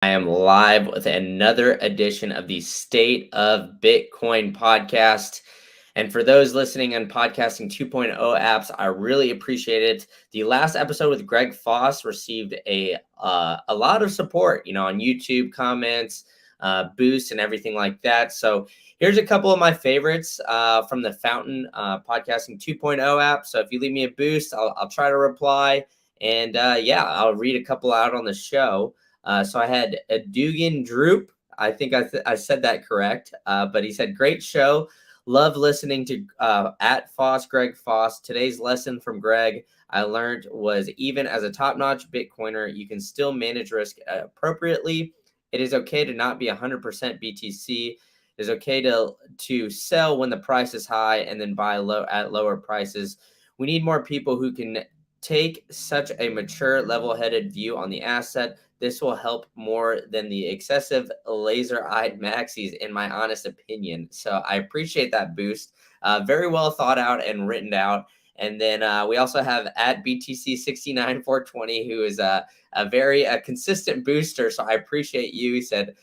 I am live with another edition of the State of Bitcoin podcast. And for those listening on Podcasting 2.0 apps, I really appreciate it. The last episode with Greg Foss received a lot of support, on YouTube comments, boosts, and everything like that. So here's a couple of my favorites from the Fountain Podcasting 2.0 app. So if you leave me a boost, I'll try to reply. And I'll read a couple out on the show. So I had a Dugan Droop. I think I said that correct. But he said, great show. Love listening to at Foss, Greg Foss. Today's lesson from Greg I learned was even as a top-notch Bitcoiner, you can still manage risk appropriately. It is okay to not be 100% BTC. It is okay to sell when the price is high and then buy low at lower prices. We need more people who can take such a mature, level-headed view on the asset. This will help more than the excessive laser-eyed maxis, in my honest opinion. So I appreciate that boost. Very well thought out and written out. And then we also have at BTC69420, who is a very consistent booster. So I appreciate you. He said,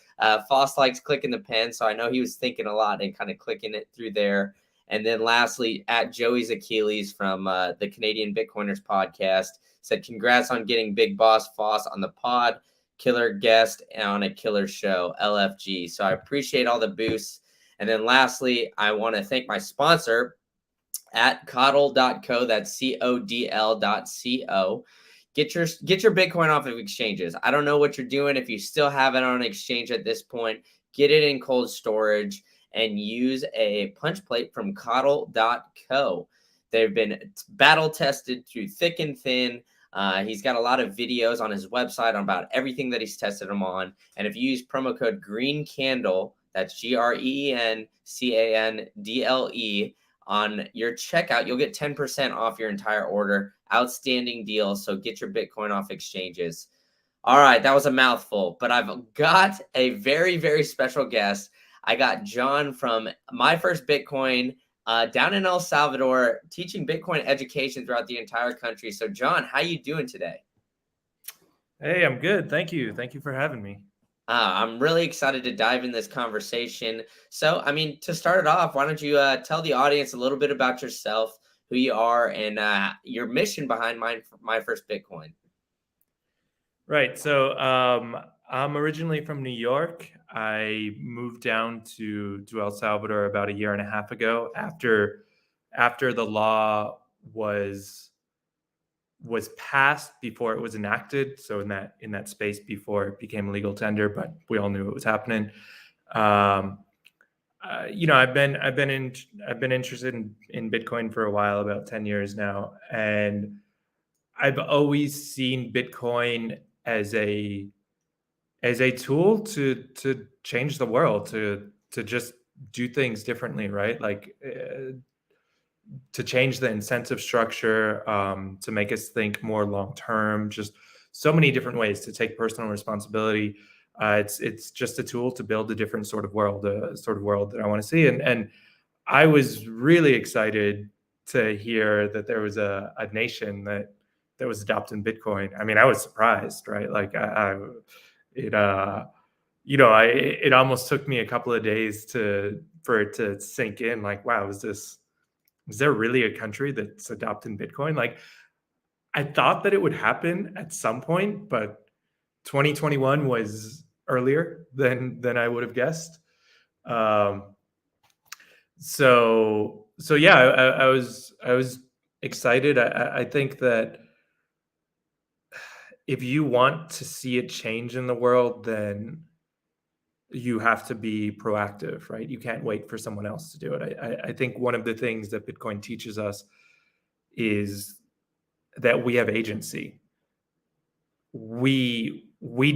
Foss likes clicking the pen. So I know he was thinking a lot and kind of clicking it through there. And then lastly, at Joey's Achilles from the Canadian Bitcoiners podcast said, congrats on getting Big Boss Foss on the pod. Killer guest on a killer show, LFG. So I appreciate all the boosts. And then lastly, I want to thank my sponsor at codl.co. That's CODL.co. Get your Bitcoin off of exchanges. I don't know what you're doing. If you still have it on an exchange at this point, get it in cold storage and use a punch plate from codl.co. They've been battle tested through thick and thin. He's got a lot of videos on his website on about everything that he's tested them on. And if you use promo code GREENCANDLE, that's GREENCANDLE, on your checkout, you'll get 10% off your entire order. Outstanding deal. So get your Bitcoin off exchanges. All right, that was a mouthful, but I've got a very, very special guest. I got John from My First Bitcoin down in El Salvador, teaching Bitcoin education throughout the entire country. So, John, how you doing today? Hey, I'm good. Thank you. Thank you for having me. I'm really excited to dive in this conversation. So, to start it off, why don't you tell the audience a little bit about yourself, who you are, and your mission behind My First Bitcoin? Right. So I'm originally from New York. I moved down to El Salvador about a year and a half ago after the law was passed before it was enacted. So in that space before it became legal tender, but we all knew it was happening. I've been interested in Bitcoin for a while, about 10 years now, and I've always seen Bitcoin as a tool to change the world, to just do things differently, right? Like to change the incentive structure, to make us think more long term. Just so many different ways to take personal responsibility. It's just a tool to build a different sort of world that I want to see. And I was really excited to hear that there was a nation that was adopting Bitcoin. I mean, I was surprised, right? Like it almost took me a couple of days for it to sink in. Like, wow, is there really a country that's adopting Bitcoin? Like, I thought that it would happen at some point, but 2021 was earlier than I would have guessed. So yeah, I was excited. I think that if you want to see a change in the world, then you have to be proactive, right? You can't wait for someone else to do it. I think one of the things that Bitcoin teaches us is that we have agency. We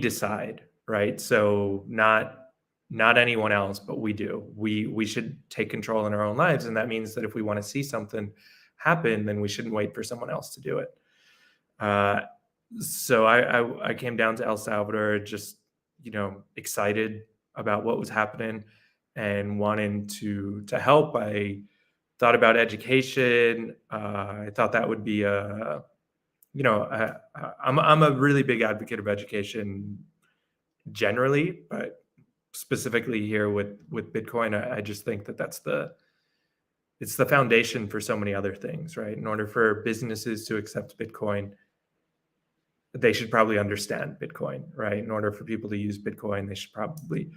decide, right? So not anyone else, but we do. We should take control in our own lives, and that means that if we want to see something happen, then we shouldn't wait for someone else to do it. So I came down to El Salvador just excited about what was happening and wanting to help. I thought about education. I thought that would be I'm a really big advocate of education generally, but specifically here with Bitcoin, I just think that it's the foundation for so many other things, right? In order for businesses to accept Bitcoin, they should probably understand Bitcoin, right? In order for people to use Bitcoin, they should probably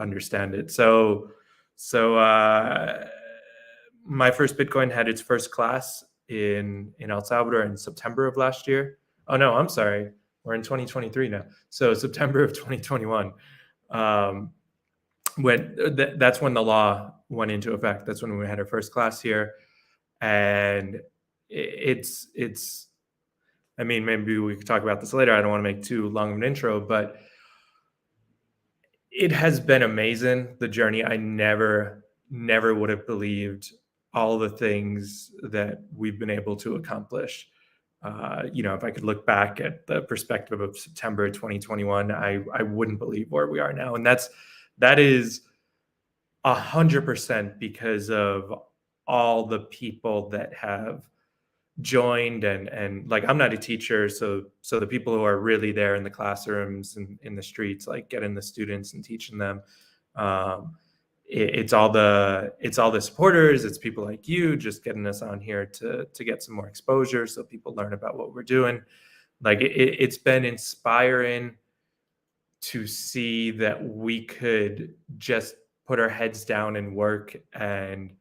understand it. So my first Bitcoin had its first class in El Salvador in September of last year. Oh no, I'm sorry. We're in 2023 now. So September of 2021. That's when the law went into effect. That's when we had our first class here, and it's. I mean, maybe we could talk about this later. I don't want to make too long of an intro, but it has been amazing, the journey. I never would have believed all the things that we've been able to accomplish. If I could look back at the perspective of September 2021, I wouldn't believe where we are now, and that is 100% because of all the people that have joined and like, I'm not a teacher, so the people who are really there in the classrooms and in the streets, like getting the students and teaching them, it's all the supporters, it's people like you just getting us on here to get some more exposure so people learn about what we're doing. Like it's been inspiring to see that we could just put our heads down and work, and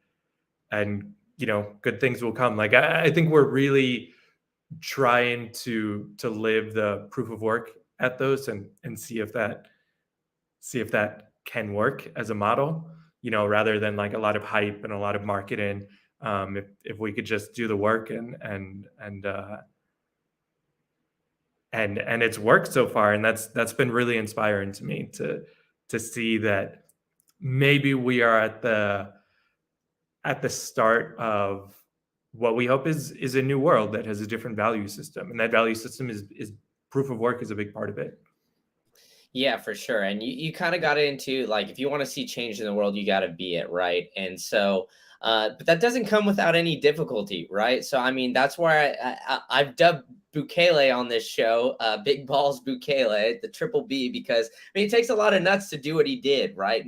good things will come. Like I think we're really trying to live the proof of work ethos and see if that can work as a model, rather than like a lot of hype and a lot of marketing. If we could just do the work and it's worked so far, and that's been really inspiring to me to see that maybe we are at the start of what we hope is a new world that has a different value system, and that value system is proof of work is a big part of it. Yeah, for sure. And you kind of got into like, if you want to see change in the world, you got to be it, right? And so, but that doesn't come without any difficulty, right? So, I mean, that's why I've dubbed Bukele on this show, Big Balls Bukele, the triple B, because I mean, it takes a lot of nuts to do what he did, right?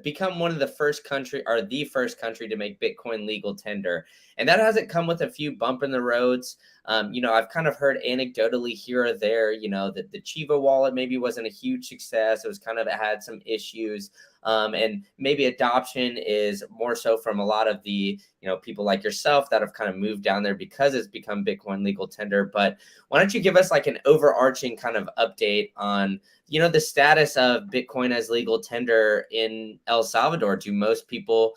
Become one of the first country, or the first country, to make Bitcoin legal tender. And that hasn't come with a few bump in the roads. I've kind of heard anecdotally here or there, that the Chiva wallet maybe wasn't a huge success. It was kind of, it had some issues. And maybe adoption is more so from a lot of the, people like yourself that have kind of moved down there because it's become Bitcoin legal tender. But why don't you give us like an overarching kind of update on, the status of Bitcoin as legal tender in El Salvador? Do most people,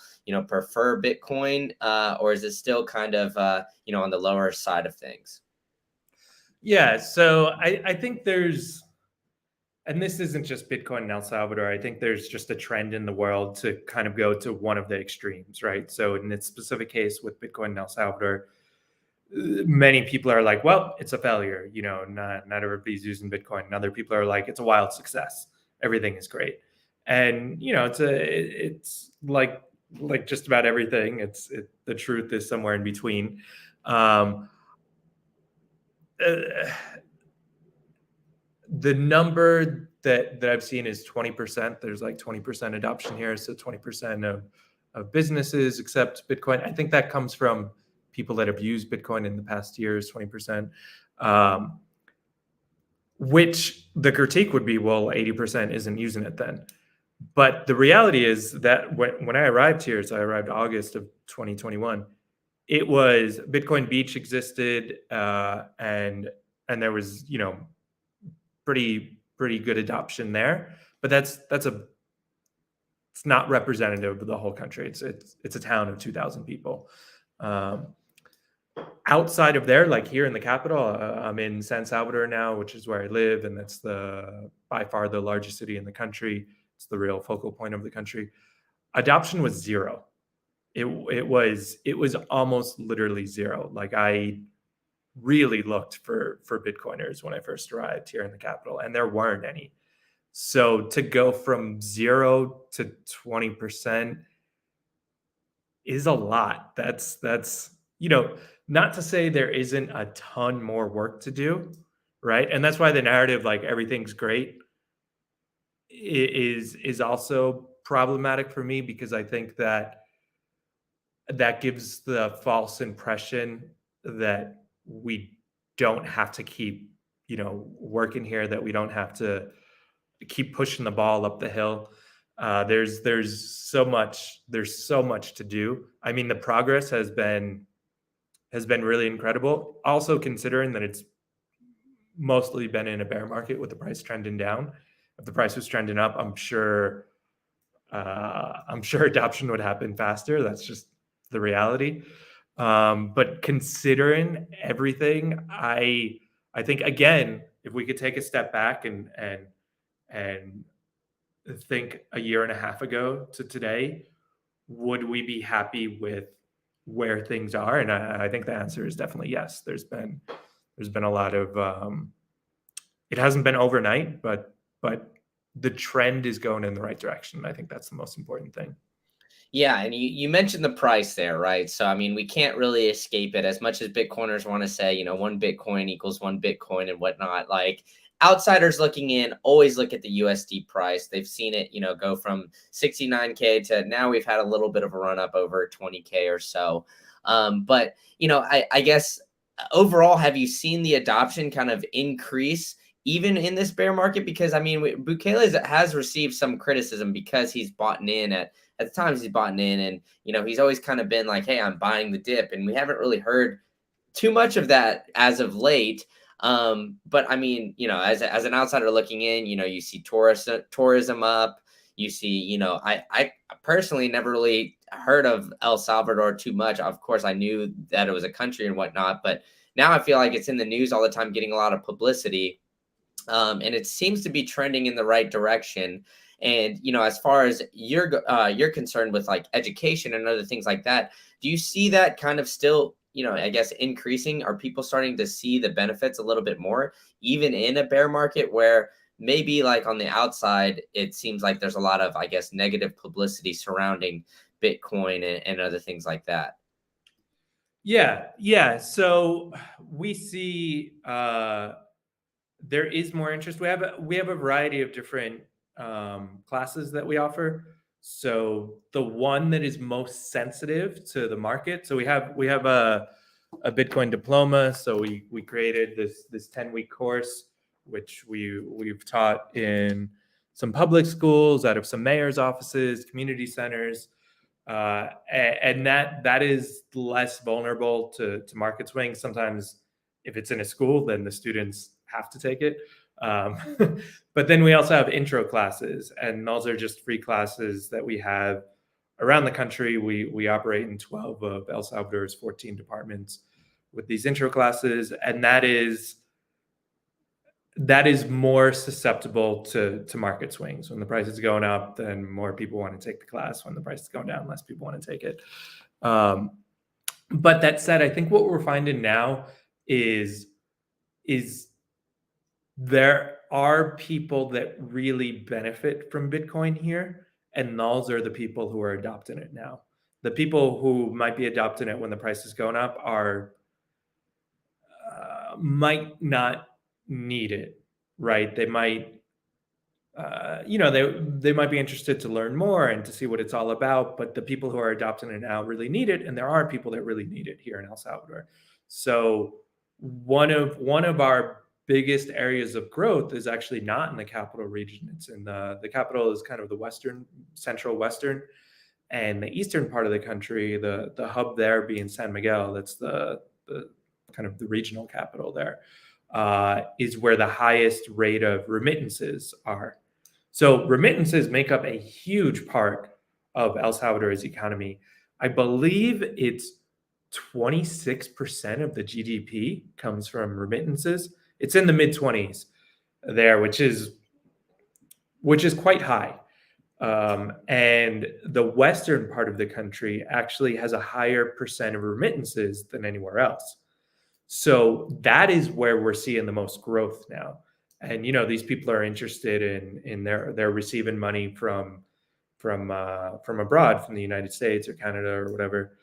prefer Bitcoin, or is it still kind of, on the lower side of things? Yeah, so I think there's, and this isn't just Bitcoin in El Salvador, I think there's just a trend in the world to kind of go to one of the extremes, right? So in this specific case with Bitcoin in El Salvador, many people are like, well, it's a failure, not everybody's using Bitcoin. And other people are like, it's a wild success, everything is great. And it's like just about everything, the truth is somewhere in between. The number that I've seen is 20%. There's like 20% adoption here, so 20% of businesses accept Bitcoin. I think that comes from people that have used Bitcoin in the past years, 20%. Which the critique would be, well, 80% isn't using it then. But the reality is that when I arrived here, so I arrived August of 2021, it was Bitcoin Beach existed, and there was pretty good adoption there. But it's not representative of the whole country. It's a town of 2,000 people. Outside of there, like here in the capital, I'm in San Salvador now, which is where I live, and that's by far the largest city in the country. It's the real focal point of the country. Adoption was zero. It was almost literally zero. Like I really looked for Bitcoiners when I first arrived here in the capital, and there weren't any. So to go from 0 to 20% is a lot. That's not to say there isn't a ton more work to do, right? And that's why the narrative, like everything's great, is also problematic for me, because I think that gives the false impression that we don't have to keep, working here, that we don't have to keep pushing the ball up the hill. There's so much to do. I mean, the progress has been really incredible. Also, considering that it's mostly been in a bear market with the price trending down. If the price was trending up, I'm sure adoption would happen faster. That's just the reality. But considering everything, I think, again, if we could take a step back and think a year and a half ago to today, would we be happy with where things are? And I think the answer is definitely yes. There's been a lot of it hasn't been overnight, but the trend is going in the right direction. I think that's the most important thing. Yeah, and you mentioned the price there, right? So I mean, we can't really escape it. As much as Bitcoiners want to say, 1 Bitcoin equals 1 Bitcoin and whatnot, like outsiders looking in always look at the USD price. They've seen it, go from 69K to now we've had a little bit of a run up over 20K or so. But I guess overall, have you seen the adoption kind of increase even in this bear market? Because I mean, Bukele has received some criticism because he's bought in at the times he's bought in, and he's always kind of been like, hey, I'm buying the dip, and we haven't really heard too much of that as of late. But I mean, as an outsider looking in, you see tourism up. You see, I personally never really heard of El Salvador too much. Of course, I knew that it was a country and whatnot, but now I feel like it's in the news all the time, getting a lot of publicity. And it seems to be trending in the right direction. And as far as you're concerned with like education and other things like that, do you see that kind of still, I guess, increasing? Are people starting to see the benefits a little bit more, even in a bear market where maybe like on the outside, it seems like there's a lot of, I guess, negative publicity surrounding Bitcoin and other things like that? Yeah. So we see there is more interest. We have a variety of different classes that we offer. So the one that is most sensitive to the market. So we have a Bitcoin diploma. So we created this 10-week course, which we've taught in some public schools, out of some mayor's offices, community centers. And that is less vulnerable to market swings. Sometimes if it's in a school, then the students have to take it. Um, but then we also have intro classes, and those are just free classes that we have around the country. We operate in 12 of El Salvador's 14 departments with these intro classes, and that is more susceptible to market swings. When the price is going up, then more people want to take the class. When the price is going down, less people want to take it. But that said, I think what we're finding now is there are people that really benefit from Bitcoin here, and those are the people who are adopting it now. The people who might be adopting it when the price is going up might not need it, right? They might, they might be interested to learn more and to see what it's all about. But the people who are adopting it now really need it, and there are people that really need it here in El Salvador. So one of our biggest areas of growth is actually not in the capital region. It's in the capital is kind of the central western, and the eastern part of the country. The hub there being San Miguel. That's the kind of the regional capital there, is where the highest rate of remittances are. So remittances make up a huge part of El Salvador's economy. I believe it's 26% of the GDP comes from remittances. It's in the mid-20s there, which is quite high. And the western part of the country actually has a higher percent of remittances than anywhere else. So that is where we're seeing the most growth now. And these people are interested in they're receiving money from abroad, from the United States or Canada or whatever.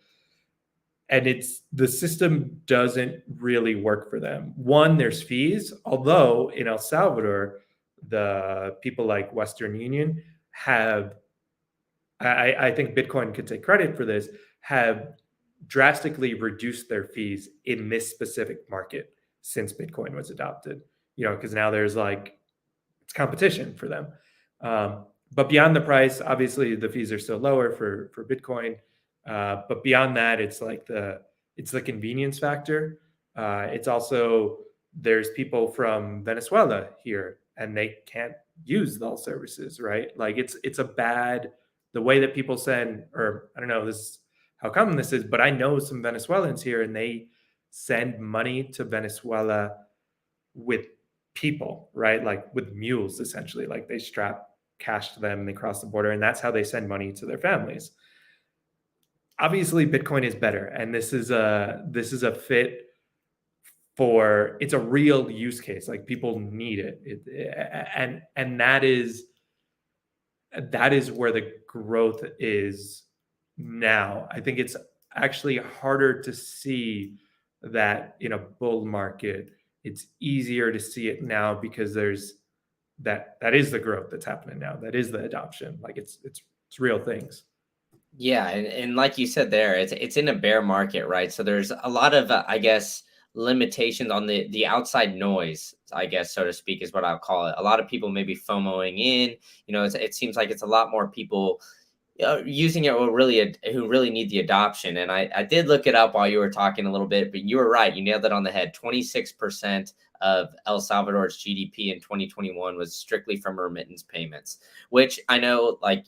And the system doesn't really work for them. One, there's fees, although in El Salvador, the people like Western Union have, I think Bitcoin could take credit for this, have drastically reduced their fees in this specific market since Bitcoin was adopted. Because now there's like, it's competition for them. But beyond the price, obviously the fees are still lower for Bitcoin. But beyond that, it's the convenience factor. It's also, there's people from Venezuela here and they can't use those services, right? Like it's a bad, the way that people send, or I don't know this how common this is, but I know some Venezuelans here and they send money to Venezuela with people, right? Like with mules, essentially. Like they strap cash to them and they cross the border, and that's how they send money to their families. Obviously, Bitcoin is better, and this is a fit for, it's a real use case. Like people need and that is where the growth is now. I think it's actually harder to see that in a bull market. It's easier to see it now because there's that is the growth that's happening now. That is the adoption. Like it's real things. Yeah, and like you said there, it's in a bear market, right? So there's a lot of I guess limitations on the outside noise, I guess, so to speak, is what I'll call it. A lot of people maybe FOMOing in. It seems like it's a lot more people using it who really need the adoption. And I did look it up while you were talking a little bit, but you were right. You nailed it on the head. 26% of El Salvador's GDP in 2021 was strictly from remittance payments, which I know, like,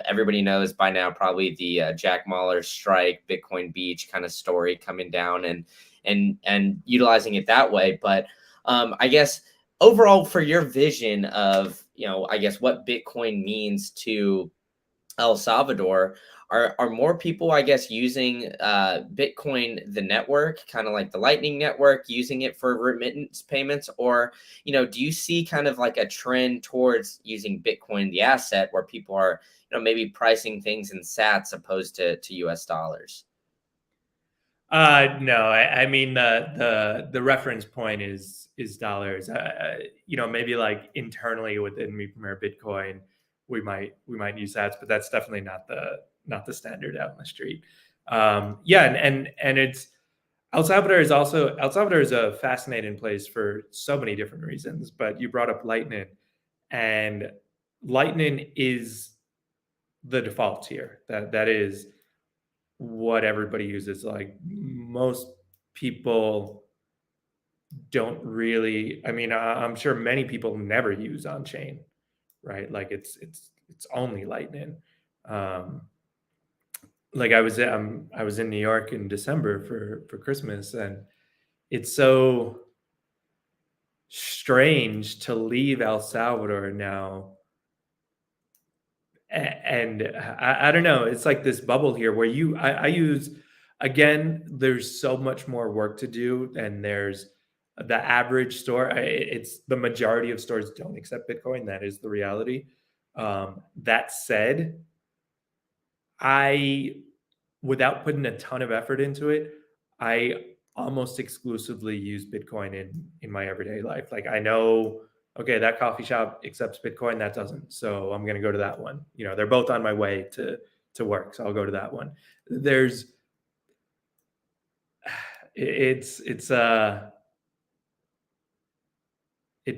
everybody knows by now, probably the Jack Mahler strike, Bitcoin Beach kind of story coming down and utilizing it that way. But I guess overall, for your vision of, I guess what Bitcoin means to El Salvador, are more people, I guess, using Bitcoin, the network, kind of like the Lightning Network, using it for remittance payments? Or, do you see kind of like a trend towards using Bitcoin, the asset, where people are, maybe pricing things in sats opposed to US dollars? No, I mean the reference point is dollars. Maybe like internally within Me Premier Bitcoin, we might use that, but that's definitely not the standard out in the street. Yeah, and it's El Salvador is a fascinating place for so many different reasons. But you brought up Lightning, and Lightning is the default here. That is what everybody uses. Like most people don't really, I mean, I'm sure many people never use on chain, right? Like it's only Lightning. Um, like I was in New York in December for Christmas, and it's so strange to leave El Salvador now. And I don't know, it's like this bubble here where I use, again, there's so much more work to do, and there's the average store, it's the majority of stores don't accept Bitcoin. That is the reality. That said, I, without putting a ton of effort into it, I almost exclusively use Bitcoin in my everyday life. Like I know, okay, that coffee shop accepts Bitcoin, that doesn't. So I'm going to go to that one. They're both on my way to work, so I'll go to that one. There's it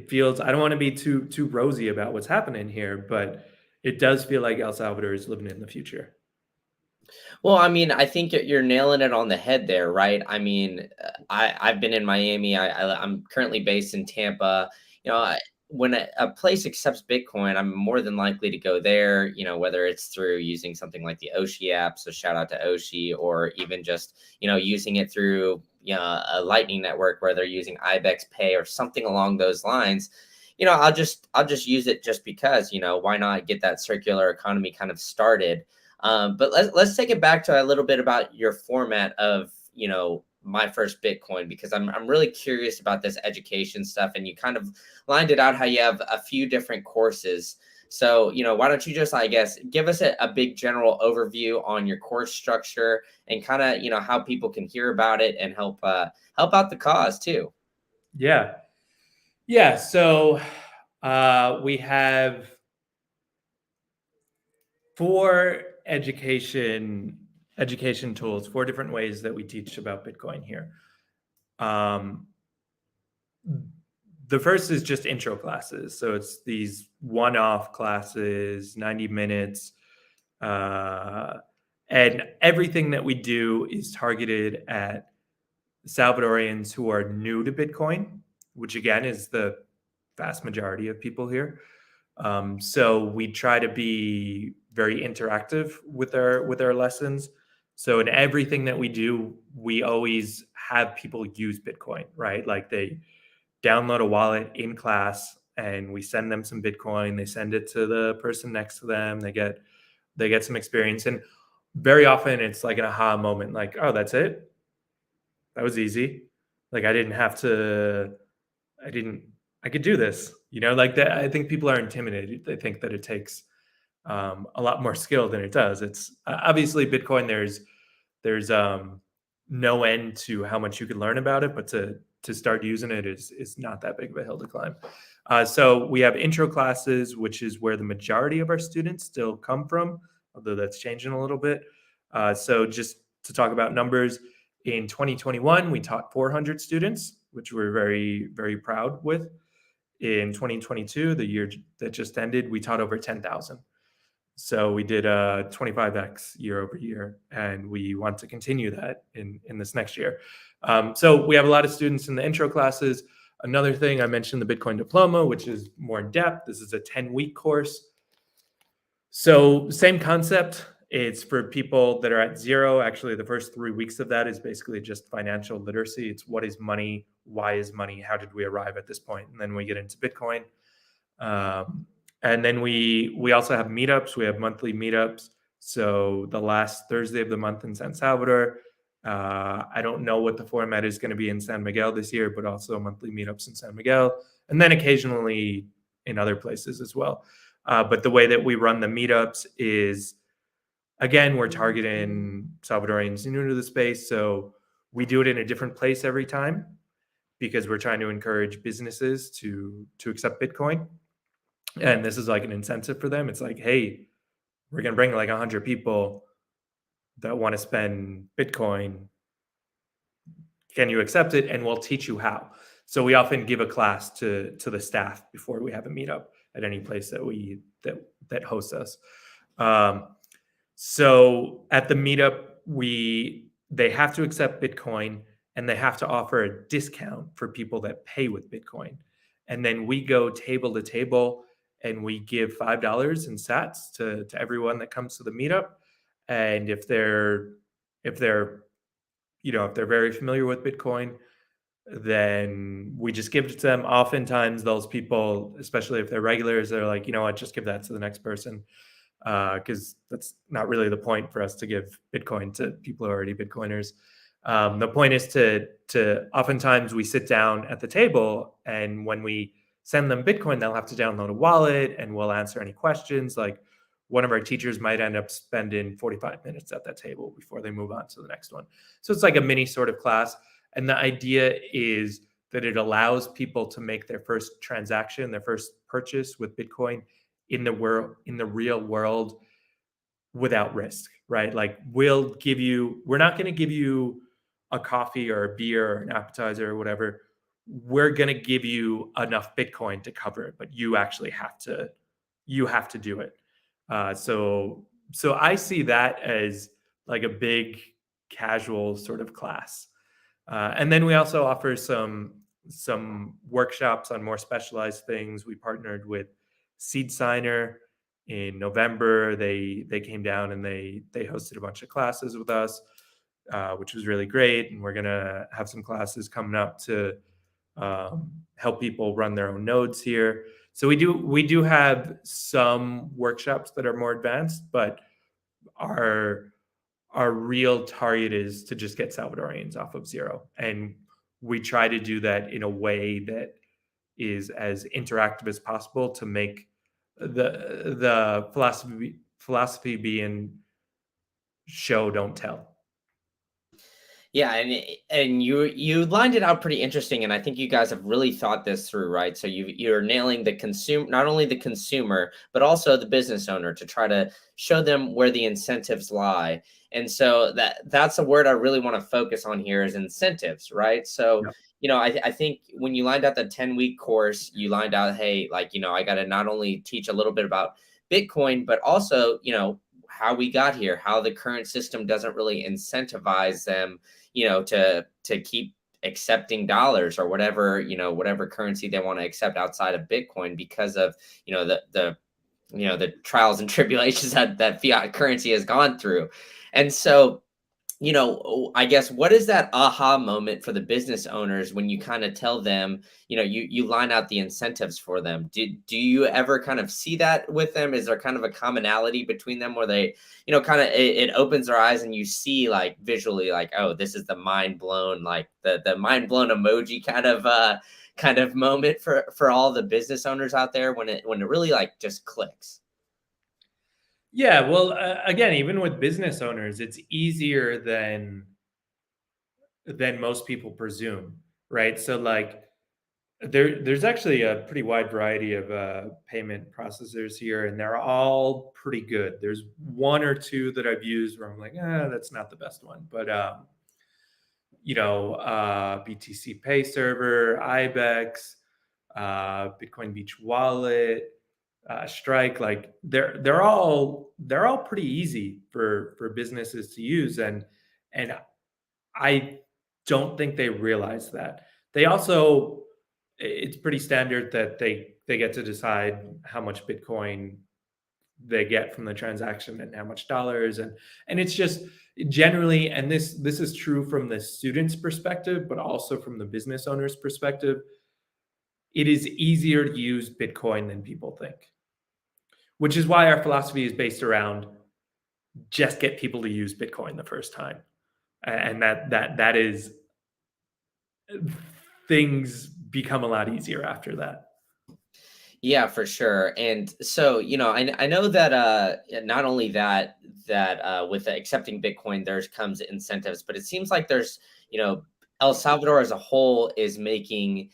feels, I don't want to be too rosy about what's happening here, but it does feel like El Salvador is living in the future. Well, I mean, I think you're nailing it on the head there, right? I mean, I've been in Miami. I'm currently based in Tampa. When a place accepts Bitcoin, I'm more than likely to go there. Whether it's through using something like the Oshi app, so shout out to Oshi, or even just using it through a Lightning Network where they're using IBEX Pay or something along those lines. I'll just use it just because. Why not get that circular economy kind of started? But let's take it back to a little bit about your format of, my first Bitcoin, because I'm really curious about this education stuff. And you kind of lined it out how you have a few different courses. So, why don't you just, I guess, give us a big general overview on your course structure and kind of, how people can hear about it and help out the cause too. Yeah. Yeah. So We have 4 education tools, 4 different ways that we teach about Bitcoin here. The first is just intro classes. So it's these one-off classes, 90 minutes. And everything that we do is targeted at Salvadorians who are new to Bitcoin, which again is the vast majority of people here. So we try to be very interactive with our lessons. So in everything that we do, we always have people use Bitcoin, right? Like they download a wallet in class and we send them some Bitcoin. They send it to the person next to them. They get some experience. And very often it's like an aha moment, like, oh, that's it. That was easy. Like I could do this, like that. I think people are intimidated. They think that it takes a lot more skill than it does. It's obviously Bitcoin. There's no end to how much you can learn about it, but to start using it is not that big of a hill to climb. So we have intro classes, which is where the majority of our students still come from, although that's changing a little bit. So just to talk about numbers, in 2021, we taught 400 students, which we're very, very proud with. In 2022, the year that just ended, we taught over 10,000. So we did a 25x year over year, and we want to continue that in this next year. So we have a lot of students in the intro classes. Another thing, I mentioned the Bitcoin diploma, which is more in depth. This is a 10-week course. So same concept. It's for people that are at zero. Actually, the first 3 weeks of that is basically just financial literacy. It's what is money? Why is money? How did we arrive at this point? And then we get into Bitcoin. And then we also have meetups. We have monthly meetups. So the last Thursday of the month in San Salvador. I don't know what the format is going to be in San Miguel this year, but also monthly meetups in San Miguel. And then occasionally in other places as well. But the way that we run the meetups is, again, we're targeting Salvadorians new to the space. So we do it in a different place every time because we're trying to encourage businesses to accept Bitcoin. And this is like an incentive for them. It's like, hey, we're going to bring like 100 people that want to spend Bitcoin. Can you accept it? And we'll teach you how. So we often give a class to the staff before we have a meetup at any place that hosts us. So at the meetup, they have to accept Bitcoin and they have to offer a discount for people that pay with Bitcoin. And then we go table to table and we give $5 in sats to everyone that comes to the meetup. And if they're very familiar with Bitcoin, then we just give it to them. Oftentimes those people, especially if they're regulars, they're like, you know what, just give that to the next person. Because that's not really the point for us to give Bitcoin to people who are already Bitcoiners. The point is to oftentimes we sit down at the table, and when we send them Bitcoin, they'll have to download a wallet and we'll answer any questions. Like one of our teachers might end up spending 45 minutes at that table before they move on to the next one. So it's like a mini sort of class. And the idea is that it allows people to make their first transaction, their first purchase with Bitcoin in the real world without risk, right? Like we're not going to give you a coffee or a beer or an appetizer or whatever. We're going to give you enough Bitcoin to cover it, but you actually have to do it. So I see that as like a big casual sort of class. And then we also offer some workshops on more specialized things. We partnered with Seed Signer in November. They came down and they hosted a bunch of classes with us, which was really great. And we're gonna have some classes coming up to help people run their own nodes here. So we do have some workshops that are more advanced, but our real target is to just get Salvadorians off of zero. And we try to do that in a way that is as interactive as possible to make the philosophy being show, don't tell. Yeah, and you lined it out pretty interesting, and I think you guys have really thought this through, right? So you're nailing the consumer, not only the consumer, but also the business owner to try to show them where the incentives lie. And so that's a word I really want to focus on here is incentives, right? So, I think when you lined out the 10-week course, you lined out, hey, like, I got to not only teach a little bit about Bitcoin, but also, how we got here, how the current system doesn't really incentivize them to keep accepting dollars or whatever, whatever currency they want to accept outside of Bitcoin because of, the trials and tribulations that fiat currency has gone through. And so, I guess what is that aha moment for the business owners when you kind of tell them, you line out the incentives for them? Do you ever kind of see that with them? Is there kind of a commonality between them where they, kind of it opens their eyes and you see like visually like, oh, this is the mind blown, like the mind blown emoji kind of moment for all the business owners out there when it really like just clicks. Yeah, well, again, even with business owners, it's easier than most people presume, right? So like there's actually a pretty wide variety of payment processors here, and they're all pretty good. There's one or two that I've used where I'm like, that's not the best one, but BTC Pay Server, IBEX, Bitcoin Beach Wallet, Strike, like they're all pretty easy for businesses to use, and I don't think they realize that. They also, it's pretty standard that they get to decide how much Bitcoin they get from the transaction and how much dollars, and it's just generally, and this is true from the student's perspective, but also from the business owner's perspective, it is easier to use Bitcoin than people think, which is why our philosophy is based around just get people to use Bitcoin the first time, and that is, things become a lot easier after that. Yeah, for sure. And so, I know that not only that with accepting Bitcoin there's comes incentives, but it seems like there's, El Salvador as a whole is making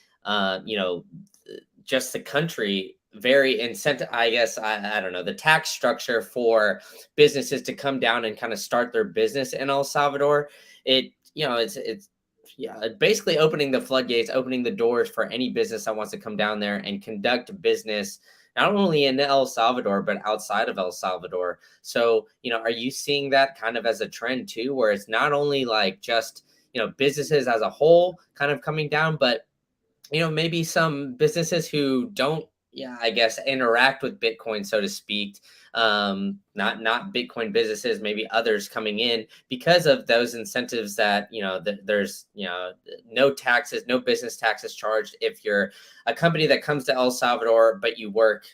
just the country very incentive. I guess I don't know, the tax structure for businesses to come down and kind of start their business in El Salvador. It's yeah, basically opening the floodgates, opening the doors for any business that wants to come down there and conduct business, not only in El Salvador, but outside of El Salvador. So, are you seeing that kind of as a trend too, where it's not only like just, businesses as a whole kind of coming down, but maybe some businesses who don't, yeah, I guess interact with Bitcoin, so to speak, not Bitcoin businesses, maybe others coming in because of those incentives that, there's, no taxes, no business taxes charged if you're a company that comes to El Salvador, but you work,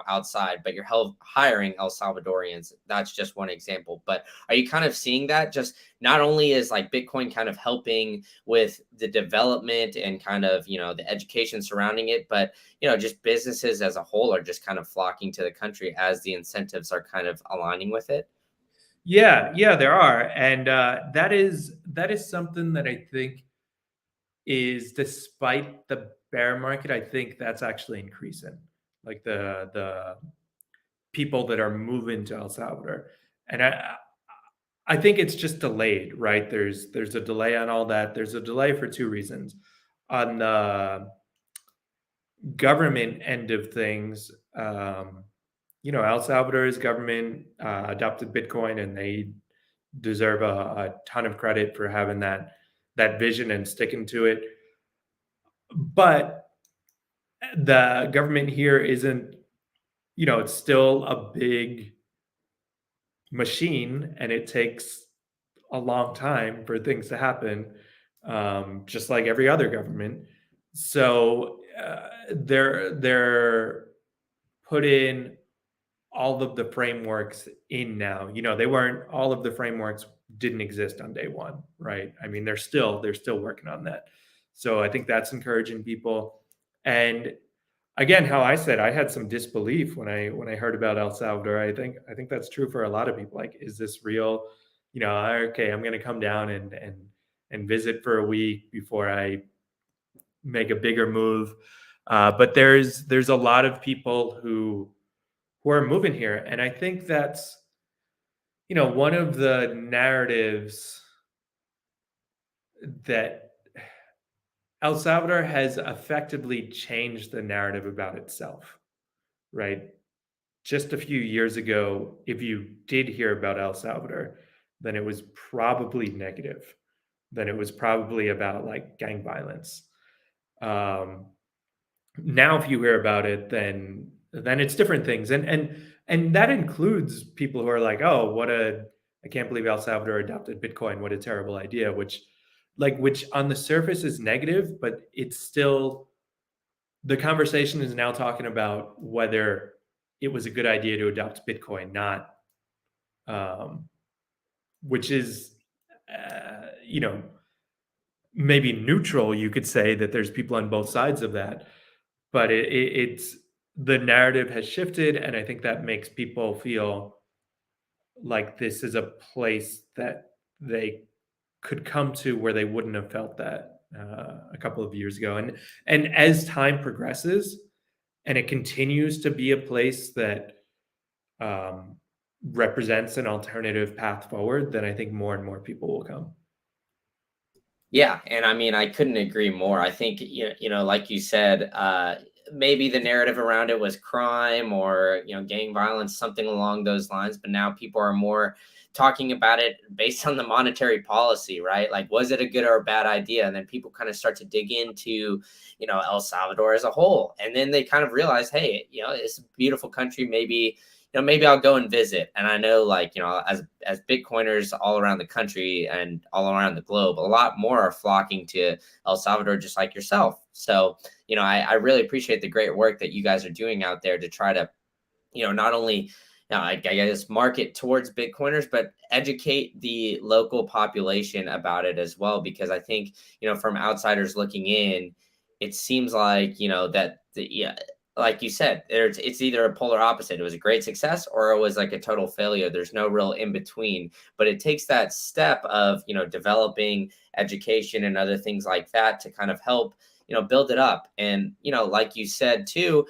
outside, but you're hiring El Salvadorians. That's just one example. But are you kind of seeing that just not only is like Bitcoin kind of helping with the development and kind of, the education surrounding it, but, just businesses as a whole are just kind of flocking to the country as the incentives are kind of aligning with it? Yeah, there are, and that is something that I think is, despite the bear market, I think that's actually increasing. Like the people that are moving to El Salvador, and I think it's just delayed, right? There's a delay on all that. There's a delay for two reasons. On the government end of things, El Salvador's government adopted Bitcoin, and they deserve a ton of credit for having that vision and sticking to it. But the government here isn't, it's still a big machine, and it takes a long time for things to happen, just like every other government. So they're put in all of the frameworks in now. They weren't, all of the frameworks didn't exist on day one, right? I mean, they're still working on that. So I think that's encouraging people. And again, how I said, I had some disbelief when I heard about El Salvador. I think that's true for a lot of people. Like, is this real? Okay, I'm going to come down and visit for a week before I make a bigger move. But there's a lot of people who are moving here, and I think that's, one of the narratives that El Salvador has effectively changed the narrative about itself, right? Just a few years ago, if you did hear about El Salvador, then it was probably negative. Then it was probably about like gang violence. Um, Now, if you hear about it, then it's different things, and that includes people who are like, "Oh, I can't believe El Salvador adopted Bitcoin. What a terrible idea." Which on the surface is negative, but it's still, the conversation is now talking about whether it was a good idea to adopt Bitcoin, not, um, which is, you know, maybe neutral. You could say that there's people on both sides of that, but it's, the narrative has shifted, and I think that makes people feel like this is a place that they could come to where they wouldn't have felt that a couple of years ago. And as time progresses, and it continues to be a place that um, represents an alternative path forward, then I think more and more people will come. Yeah, and I mean, I couldn't agree more. I think like you said, maybe the narrative around it was crime or gang violence, something along those lines. But now people are more talking about it based on the monetary policy, right? Like, was it a good or a bad idea? And then people kind of start to dig into El Salvador as a whole, and then they kind of realize, hey, it's a beautiful country. Maybe I'll go and visit. And I know, like, as Bitcoiners all around the country and all around the globe, a lot more are flocking to El Salvador, just like yourself. So, I really appreciate the great work that you guys are doing out there to try to, not only, I guess, market towards Bitcoiners, but educate the local population about it as well. Because I think, from outsiders looking in, it seems like, that yeah, like you said, it's either a polar opposite. It was a great success or it was like a total failure. There's no real in between. But it takes that step of, developing education and other things like that to kind of help, build it up. And, like you said too,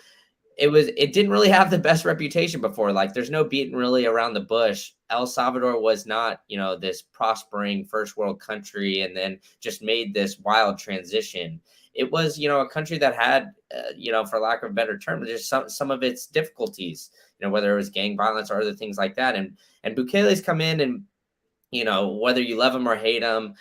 it didn't really have the best reputation before. Like, there's no beating really around the bush. El Salvador was not, this prospering first world country and then just made this wild transition. It was, a country that had, for lack of a better term, just some of its difficulties, whether it was gang violence or other things like that. And Bukele's come in, and whether you love him or hate him,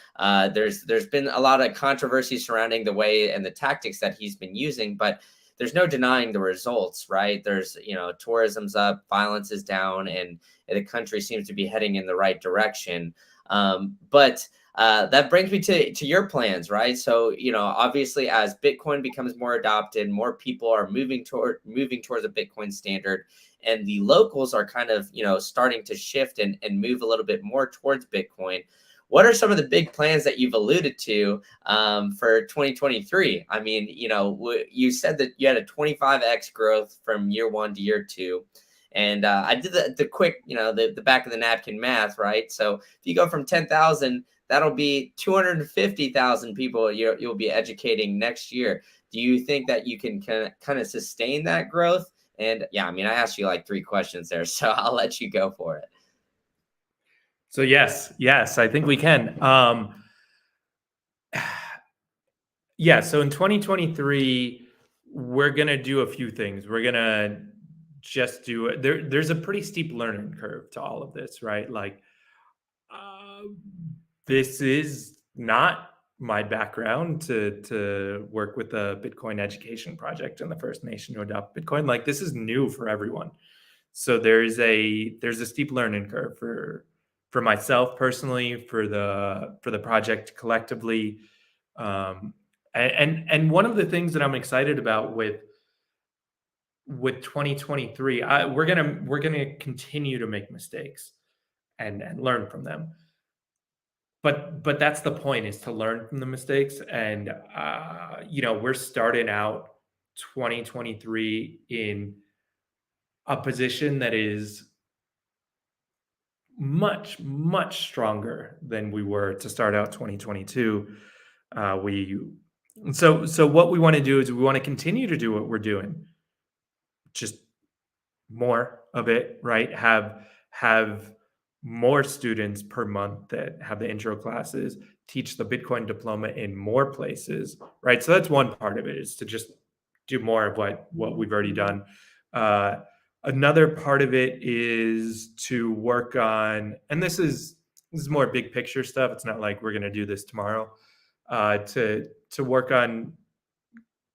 there's been a lot of controversy surrounding the way and the tactics that he's been using, but there's no denying the results, right? There's, tourism's up, violence is down, and the country seems to be heading in the right direction. But that brings me to your plans, right? So, obviously, as Bitcoin becomes more adopted, more people are moving towards a Bitcoin standard, and the locals are kind of, starting to shift and move a little bit more towards Bitcoin. What are some of the big plans that you've alluded to for 2023? I mean, you said that you had a 25x growth from year one to year two. And I did the quick, the back of the napkin math, right? So if you go from 10,000, that'll be 250,000 people you'll be educating next year. Do you think that you can kind of sustain that growth? And yeah, I mean, I asked you like three questions there, so I'll let you go for it. So yes, I think we can. Yeah, so in 2023, we're gonna do a few things. We're gonna just do there's a pretty steep learning curve to all of this, right? Like, uh, this is not my background to work with the Bitcoin education project and the First Nation to adopt Bitcoin. Like, this is new for everyone. So there's a steep learning curve for myself personally, for the project collectively. Um, and one of the things that I'm excited about with 2023, we're gonna continue to make mistakes and learn from them. But that's the point, is to learn from the mistakes. And we're starting out 2023 in a position that is much, much stronger than we were to start out 2022. We so what we want to do is we want to continue to do what we're doing, just more of it, right? Have more students per month that have the intro classes, teach the Bitcoin diploma in more places, right? So that's one part of it, is to just do more of what we've already done. Uh, Another part of it is to work on, and this is more big picture stuff. It's not like we're going to do this tomorrow. To work on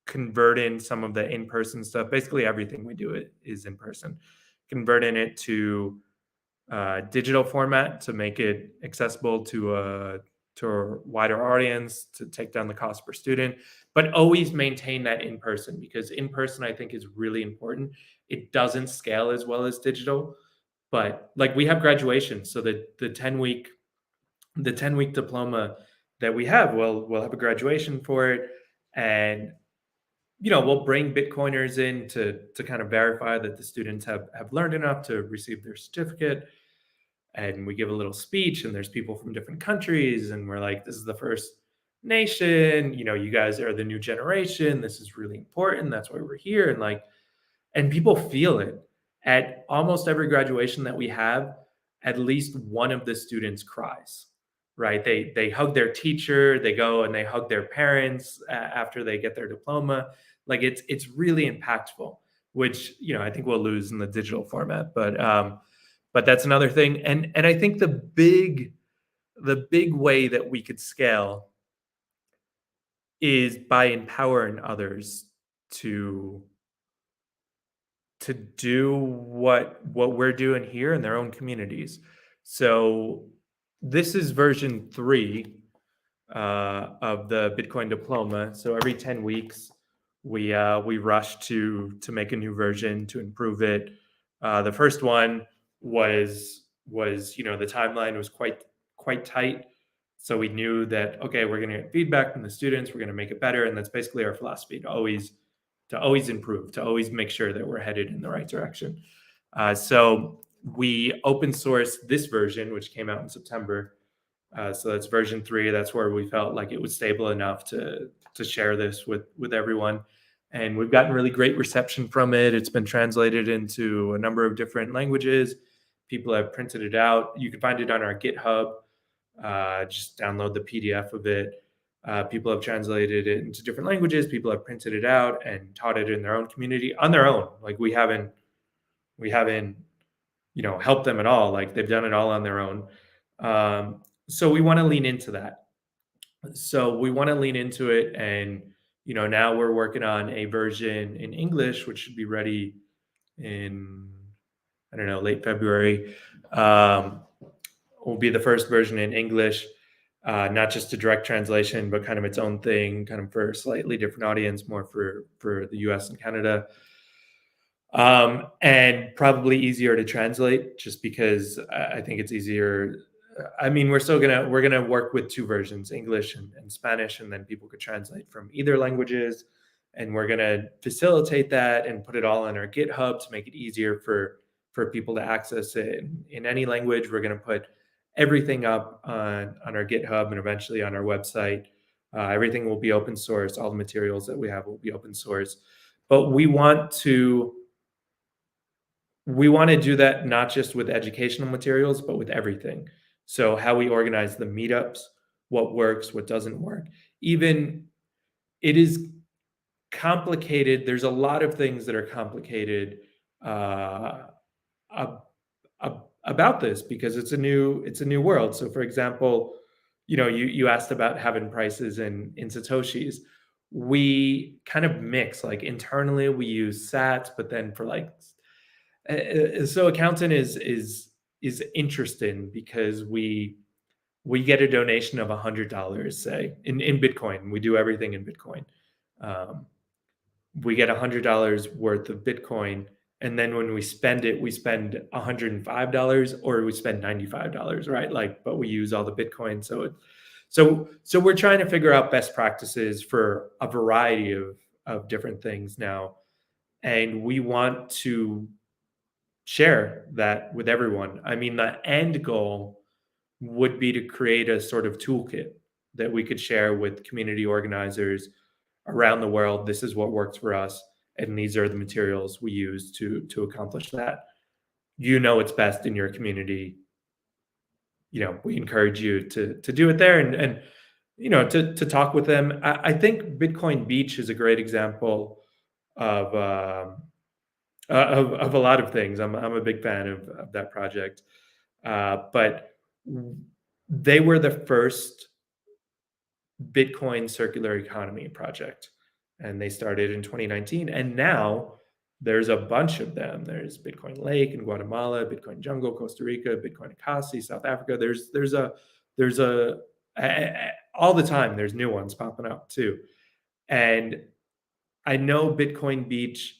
converting some of the in-person stuff. Basically, everything we do is in person. Converting it to digital format to make it accessible to a wider audience, to take down the cost per student, but always maintain that in person, because in person I think is really important. It doesn't scale as well as digital, but like we have graduation, so the 10-week diploma that we have, we'll have a graduation for it, and we'll bring Bitcoiners in to kind of verify that the students have learned enough to receive their certificate. And we give a little speech, and there's people from different countries, and we're like, this is the first nation, you guys are the new generation. This is really important. That's why we're here. And people feel it. At almost every graduation that we have, at least one of the students cries, right? They hug their teacher, they go and they hug their parents after they get their diploma. Like it's really impactful, which I think we'll lose in the digital format, but that's another thing. And I think the big way that we could scale is by empowering others to do what we're doing here in their own communities. So this is version 3 of the Bitcoin diploma. So every 10 weeks, we rush to make a new version to improve it. The first one was the timeline was quite tight. So we knew that, okay, we're going to get feedback from the students. We're going to make it better, and that's basically our philosophy, to always improve, to always make sure that we're headed in the right direction. So we open sourced this version, which came out in September. So that's version 3. That's where we felt like it was stable enough to share this with everyone. And we've gotten really great reception from it. It's been translated into a number of different languages. People have printed it out. You can find it on our GitHub. Just download the PDF of it. People have translated it into different languages. People have printed it out and taught it in their own community on their own. Like we haven't helped them at all. Like they've done it all on their own. So we want to lean into that. So we want to lean into it, and now we're working on a version in English, which should be ready in, I don't know, late February. Will be the first version in English, not just a direct translation, but kind of its own thing, kind of for a slightly different audience, more for the US and Canada. And probably easier to translate, just because I think it's easier. I mean, we're gonna work with 2 versions, English and Spanish, and then people could translate from either languages. And we're gonna facilitate that and put it all on our GitHub to make it easier for people to access it in any language. We're gonna put everything up on our GitHub and eventually on our website. Everything will be open source. All the materials that we have will be open source. But we want to do that not just with educational materials, but with everything. So how we organize the meetups, what works, what doesn't work. Even it is complicated. There's a lot of things that are complicated about this, because it's a new world. So for example, you asked about having prices in Satoshis. We kind of mix, like internally we use sats, but then for so accountant is interesting, because we get a donation of $100, say in Bitcoin. We do everything in Bitcoin. We get $100 worth of Bitcoin, and then when we spend it, we spend $105 or we spend $95, right? But we use all the Bitcoin. So we're trying to figure out best practices for a variety of different things now, and we want to share that with everyone. I mean, the end goal would be to create a sort of toolkit that we could share with community organizers around the world. This is what works for us, and these are the materials we use to accomplish that. You know it's best in your community. We encourage you to do it there, and to talk with them. I think Bitcoin Beach is a great example of of a lot of things. I'm a big fan of that project, but they were the first Bitcoin circular economy project, and they started in 2019. And now there's a bunch of them. There's Bitcoin Lake in Guatemala, Bitcoin Jungle, Costa Rica, Bitcoin Akasi, South Africa. There's all the time. There's new ones popping up too. And I know Bitcoin Beach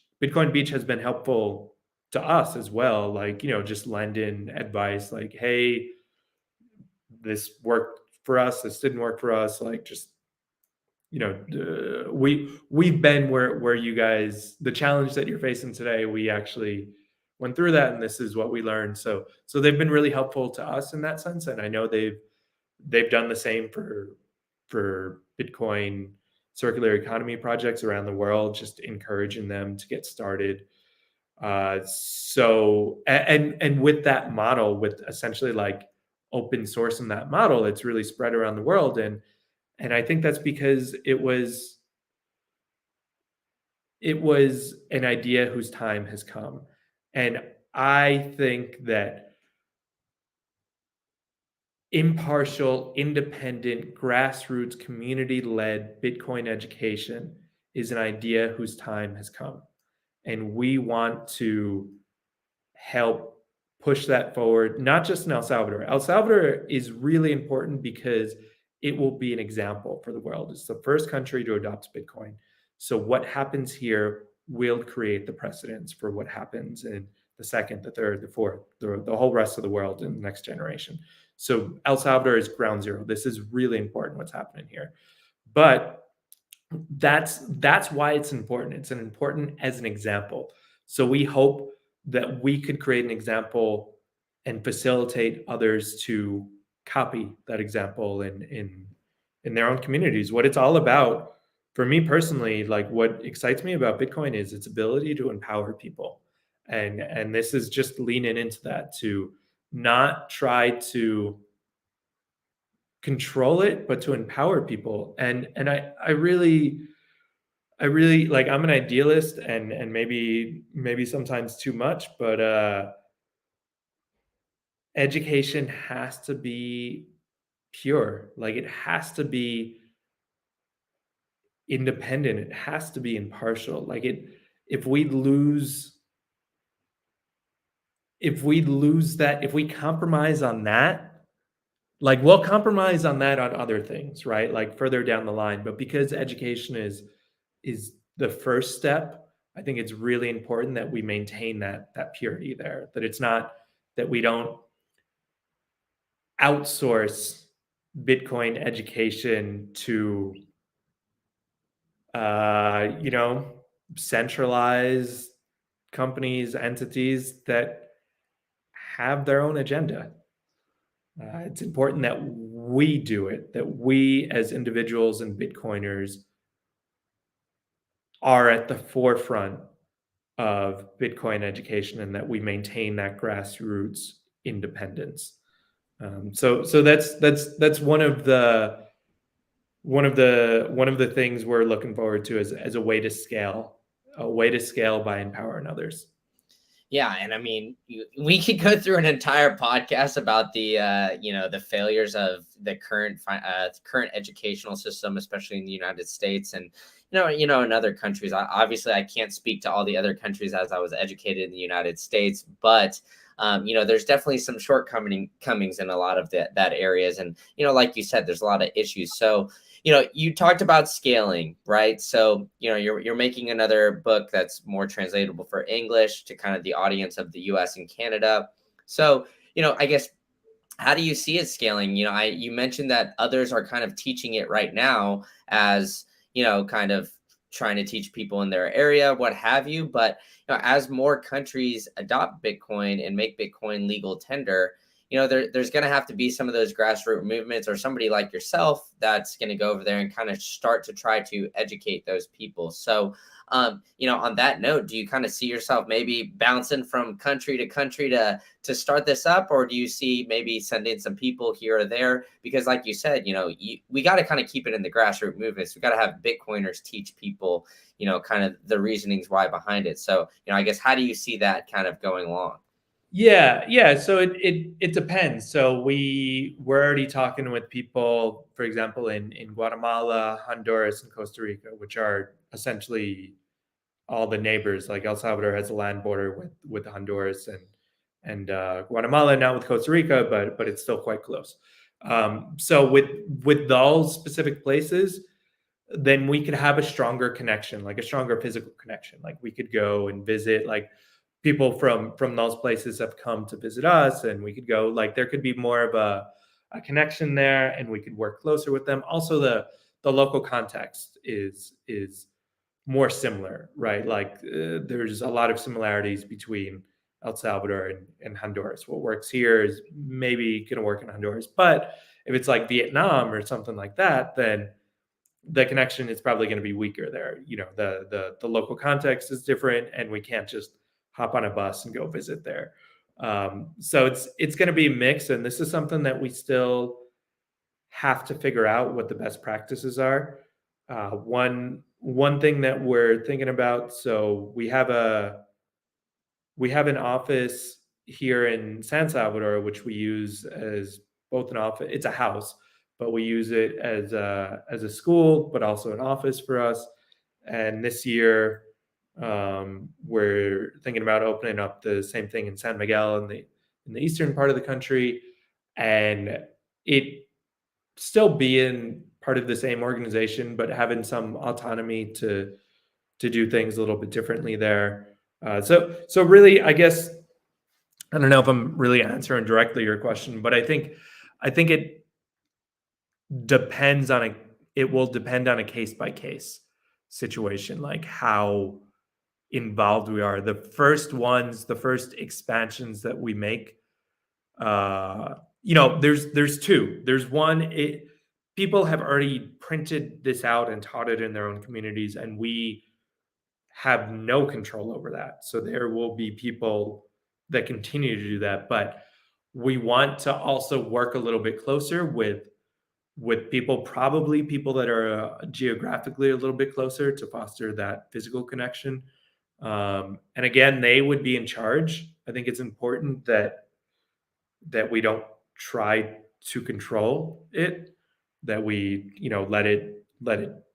has been helpful to us as well. Like, just lend in advice like, hey, this worked for us, this didn't work for us. Like, just, we've been where you guys, the challenge that you're facing today, we actually went through that, and this is what we learned. So they've been really helpful to us in that sense. And I know they've done the same for Bitcoin circular economy projects around the world, just encouraging them to get started. And with that model, with essentially like open source in that model, it's really spread around the world. And I think that's because it was an idea whose time has come. And I think that impartial, independent, grassroots, community-led Bitcoin education is an idea whose time has come. And we want to help push that forward, not just in El Salvador. El Salvador is really important because it will be an example for the world. It's the first country to adopt Bitcoin. So what happens here will create the precedents for what happens in the second, the third, the fourth, the whole rest of the world in the next generation. So El Salvador is ground zero. This is really important what's happening here. But that's why it's important. It's important as an example. So we hope that we could create an example and facilitate others to copy that example in their own communities. What it's all about, for me personally, like what excites me about Bitcoin is its ability to empower people. And this is just leaning into that, to not try to control it, but to empower people. And I really like, I'm an idealist, and maybe sometimes too much, but education has to be pure. Like, it has to be independent. It has to be impartial. Like, if we lose that, if we compromise on that, like, we'll compromise on that on other things, right? Like further down the line. But because education is the first step, I think it's really important that we maintain that purity there, that it's not that we don't outsource Bitcoin education to centralized companies, entities that have their own agenda. It's important that we do it, that we as individuals and Bitcoiners are at the forefront of Bitcoin education, and that we maintain that grassroots independence. So that's one of the things we're looking forward to as a way to scale by empowering others. Yeah, and I mean, we could go through an entire podcast about the the failures of the current educational system, especially in the United States, and in other countries. Obviously, I can't speak to all the other countries as I was educated in the United States, but there's definitely some shortcomings in a lot of that areas, and like you said, there's a lot of issues. So you talked about scaling, right? So, you're making another book that's more translatable for English to kind of the audience of the US and Canada. So, I guess, how do you see it scaling? You mentioned that others are kind of teaching it right now as, kind of trying to teach people in their area, what have you. But as more countries adopt Bitcoin and make Bitcoin legal tender, there's going to have to be some of those grassroots movements or somebody like yourself that's going to go over there and kind of start to try to educate those people. So, on that note, do you kind of see yourself maybe bouncing from country to country to start this up, or do you see maybe sending some people here or there? Because, like you said, we got to kind of keep it in the grassroots movements. We got to have Bitcoiners teach people, kind of the reasonings why behind it. So, I guess how do you see that kind of going along? Yeah. So it depends. So we're already talking with people, for example, in Guatemala, Honduras, and Costa Rica, which are essentially all the neighbors. Like El Salvador has a land border with Honduras and Guatemala, not with Costa Rica, but it's still quite close. So with those specific places, then we could have a stronger connection, like a stronger physical connection. Like we could go and visit, like people from those places have come to visit us, and we could go, like there could be more of a connection there, and we could work closer with them. Also, the local context is more similar, right? Like there's a lot of similarities between El Salvador and Honduras. What works here is maybe going to work in Honduras, but if it's like Vietnam or something like that, then the connection is probably going to be weaker there. The local context is different, and we can't just hop on a bus and go visit there. So it's going to be a mix, and this is something that we still have to figure out what the best practices are. One thing that we're thinking about, so we have an office here in San Salvador, which we use as both an office. It's a house, but we use it as a school, but also an office for us. And this year, we're thinking about opening up the same thing in San Miguel in the eastern part of the country, and it still being part of the same organization, but having some autonomy to do things a little bit differently there. So really, I guess I don't know if I'm really answering directly your question, but I think it depends on it will depend on a case by case situation, like how involved we are. The first expansions that we make, there's two. There's one, people have already printed this out and taught it in their own communities, and we have no control over that. So there will be people that continue to do that, but we want to also work a little bit closer with people, probably people that are geographically a little bit closer, to foster that physical connection. And again, they would be in charge. I think it's important that we don't try to control it, that we let it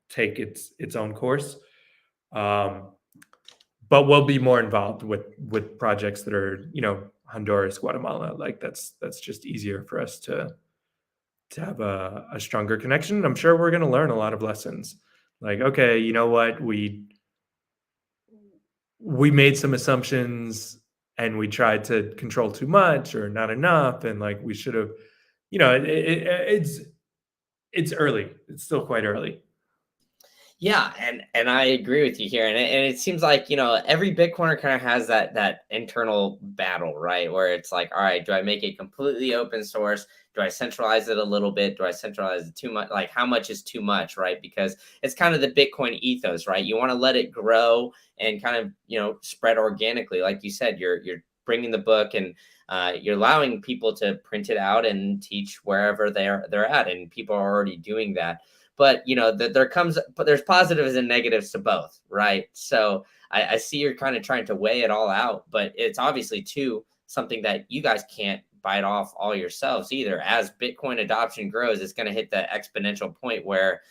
take its own course. But we'll be more involved with projects that are Honduras, Guatemala. Like that's just easier for us to have a stronger connection. I'm sure we're going to learn a lot of lessons. Like, okay, you know what, we made some assumptions and we tried to control too much or not enough, and like we should have, it's early. It's still quite early. Yeah, and I agree with you here, and it seems like every Bitcoiner kind of has that internal battle, right? Where it's like, all right, do I make it completely open source? Do I centralize it a little bit? Do I centralize it too much? Like, how much is too much, right? Because it's kind of the Bitcoin ethos, right? You want to let it grow and kind of spread organically, like you said. You're bringing the book and you're allowing people to print it out and teach wherever they're at, and people are already doing that. But there's positives and negatives to both, right? So I see you're kind of trying to weigh it all out, but it's obviously too something that you guys can't bite off all yourselves either. As Bitcoin adoption grows, it's going to hit the exponential point where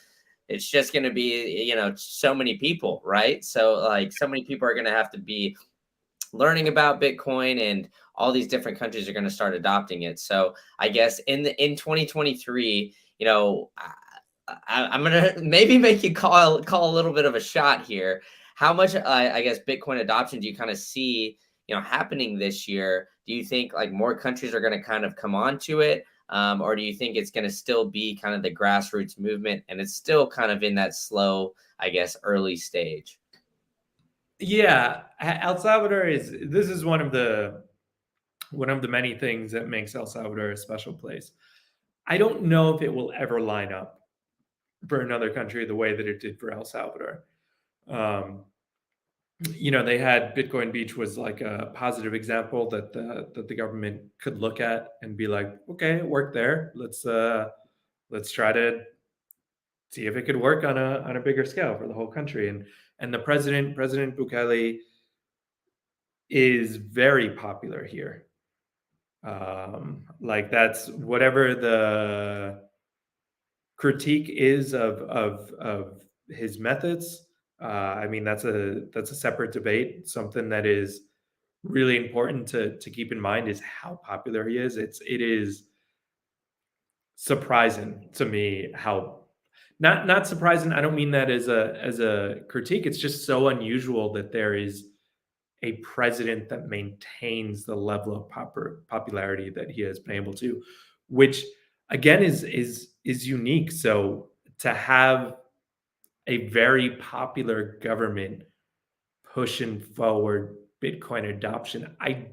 it's just going to be so many people, right? So like so many people are going to have to be learning about Bitcoin, and all these different countries are going to start adopting it. So I guess in 2023, I'm gonna maybe make you call a little bit of a shot here. How much, I guess, Bitcoin adoption do you kind of see, happening this year? Do you think like more countries are going to kind of come on to it? Or do you think it's going to still be kind of the grassroots movement and it's still kind of in that slow, I guess, early stage? Yeah, El Salvador is one of the many things that makes El Salvador a special place. I don't know if it will ever line up for another country the way that it did for El Salvador. Um, they had Bitcoin Beach was like a positive example that the government could look at and be like, okay, it worked there. Let's try to see if it could work on a bigger scale for the whole country. And the President Bukele is very popular here. Like that's whatever the critique is of his methods. I mean, that's a separate debate. Something that is really important to keep in mind is how popular he is. It is surprising to me how not surprising. I don't mean that as a critique. It's just so unusual that there is a president that maintains the level of popularity that he has been able to, which again is unique. So to have a very popular government pushing forward Bitcoin adoption, I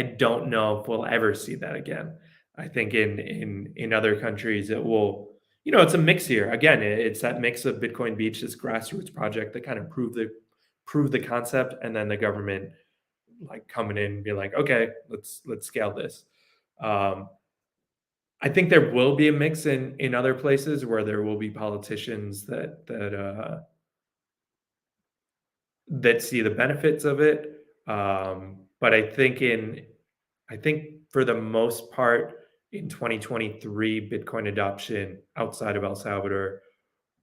don't know if we'll ever see that again. I think in other countries it will. It's a mix here. Again, it's that mix of Bitcoin Beach, this grassroots project that kind of prove the concept, and then the government like coming in and be like, okay, let's scale this. I think there will be a mix in other places where there will be politicians that see the benefits of it. But I think for the most part in 2023, Bitcoin adoption outside of El Salvador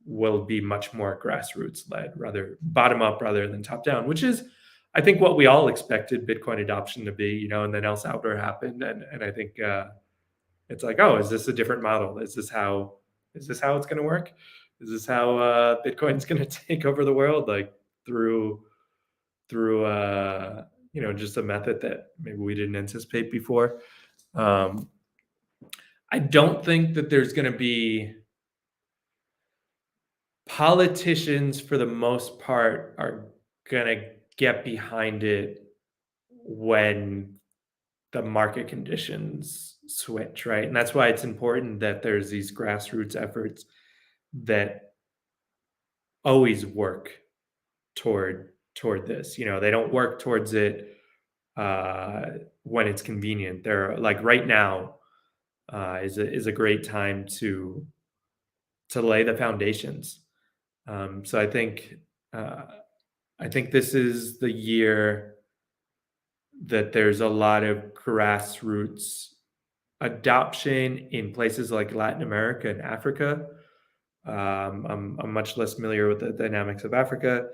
will be much more grassroots led, rather bottom up rather than top down, which is, I think, what we all expected Bitcoin adoption to be, and then El Salvador happened. And I think it's like, oh, is this a different model? Is this how it's going to work? Is this how Bitcoin's going to take over the world? Like through just a method that maybe we didn't anticipate before. I don't think that there's going to be politicians, for the most part, are going to get behind it when the market conditions switch, right? And that's why it's important that there's these grassroots efforts that always work toward this. They don't work towards it when it's convenient. They're like right now is a great time to lay the foundations. So I think this is the year that there's a lot of grassroots adoption in places like Latin America and Africa. I'm much less familiar with the dynamics of Africa,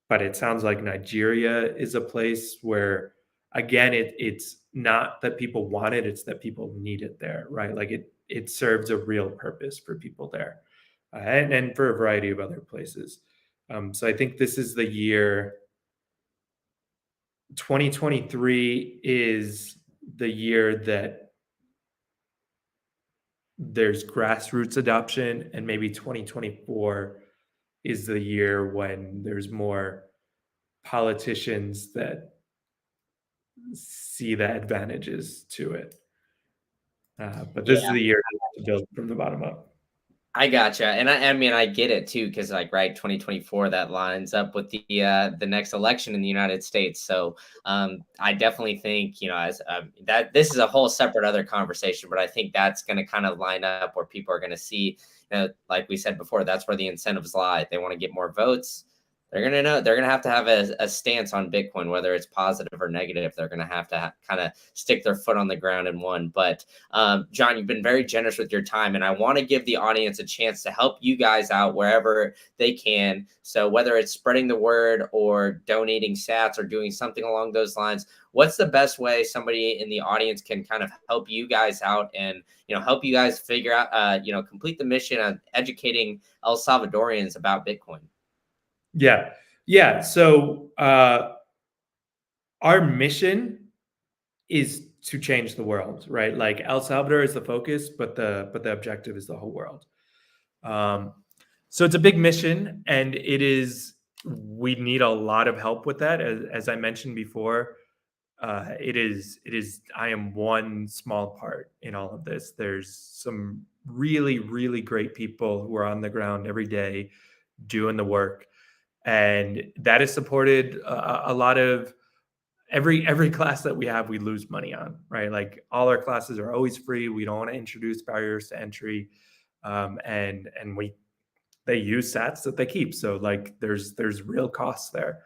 but it sounds like Nigeria is a place where, again, it's not that people want it, it's that people need it there, right? Like it serves a real purpose for people there, and for a variety of other places. So I think this is the year. 2023 is the year that there's grassroots adoption, and maybe 2024 is the year when there's more politicians that see the advantages to it. But this is the year to build from the bottom up. I gotcha, and I mean I get it too, because like 2024 that lines up with the next election in the United States. So I definitely think as that this is a whole separate other conversation, but I think that's going to kind of line up where people are going to see, like we said before, that's where the incentives lie. They want to get more votes. They're going to have to have a stance on Bitcoin, whether it's positive or negative. They're going to have kind of stick their foot on the ground and one. But John, you've been very generous with your time, and I want to give the audience a chance to help you guys out wherever they can. So whether it's spreading the word or donating sats or doing something along those lines, what's the best way somebody in the audience can kind of help you guys out and help you guys figure out complete the mission of educating El Salvadorians about Bitcoin? Yeah. So our mission is to change the world, right? Like El Salvador is the focus, but the objective is the whole world. So it's a big mission, and we need a lot of help with that. As I mentioned before, it is I am one small part in all of this. There's some really, really great people who are on the ground every day doing the work, and that is supported a lot of every class that we have, we lose money on, right? Like all our classes are always free. We don't want to introduce barriers to entry, and they use sats that they keep. So like there's real costs there.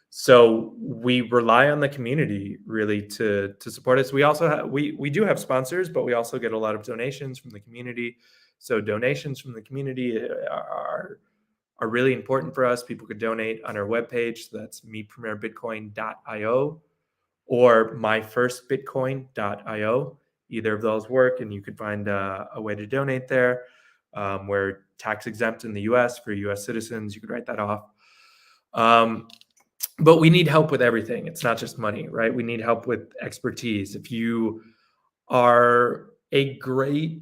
So we rely on the community really to support us. We also we do have sponsors, but we also get a lot of donations from the community. So donations from the community are really important for us. People could donate on our webpage. So that's mepremierbitcoin.io or myfirstbitcoin.io. Either of those work, and you could find a way to donate there. We're tax exempt in the US for US citizens. You could write that off. But we need help with everything. It's not just money, right? We need help with expertise. If you are a great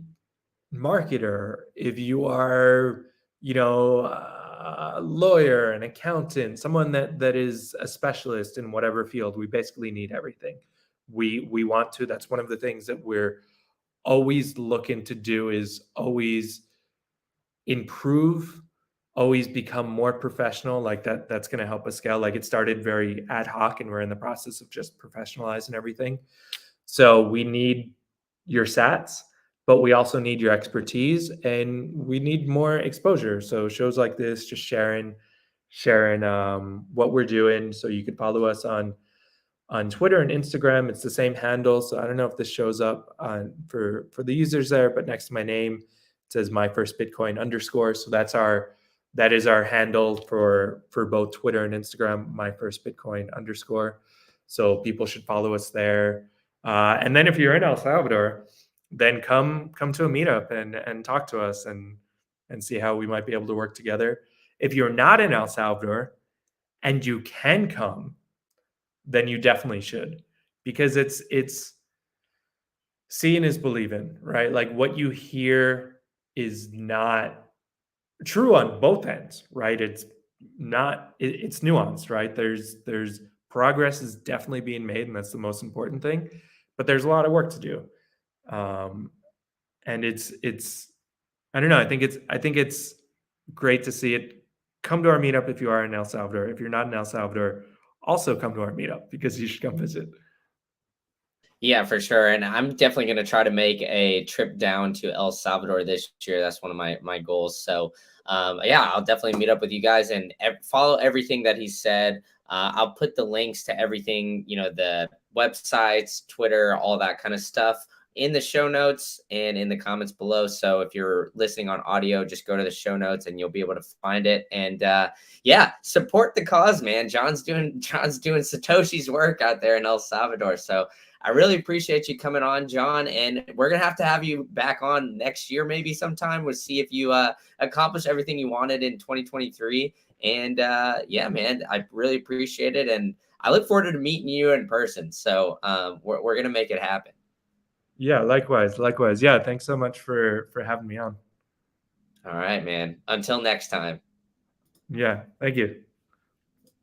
marketer, if you are, a lawyer, an accountant, someone that is a specialist in whatever field, we basically need everything. We want to. That's one of the things that we're always looking to do, is always improve, always become more professional. Like that's going to help us scale. Like it started very ad hoc, and we're in the process of just professionalizing everything. So we need your sats, but we also need your expertise, and we need more exposure. So shows like this, just sharing what we're doing. So you could follow us on Twitter and Instagram. It's the same handle. So I don't know if this shows up for the users there, but next to my name, it says myfirstbitcoin_. So that is our handle for both Twitter and Instagram, myfirstbitcoin_. So people should follow us there. And then if you're in El Salvador, then come to a meetup and talk to us and see how we might be able to work together. If you're not in El Salvador and you can come, then you definitely should, because it's seeing is believing, right? Like what you hear is not true on both ends, right? It's nuanced, right? There's progress is definitely being made, and that's the most important thing, but there's a lot of work to do. And it's I don't know, I think it's great to see it. Come to our meetup if you are in El Salvador. If you're not in El Salvador, also come to our meetup, because you should come visit. Yeah, for sure. And I'm definitely going to try to make a trip down to El Salvador this year. That's one of my goals. So, yeah, I'll definitely meet up with you guys and follow everything that he said. I'll put the links to everything, the websites, Twitter, all that kind of stuff in the show notes and in the comments below. So if you're listening on audio, just go to the show notes and you'll be able to find it. And yeah, support the cause, man. John's doing Satoshi's work out there in El Salvador. So I really appreciate you coming on, John, and we're going to have you back on next year, maybe sometime. We'll see if you accomplish everything you wanted in 2023. And yeah, man, I really appreciate it. And I look forward to meeting you in person. So we're going to make it happen. Yeah, likewise. Yeah, thanks so much for having me on. All right, man. Until next time. Yeah, thank you.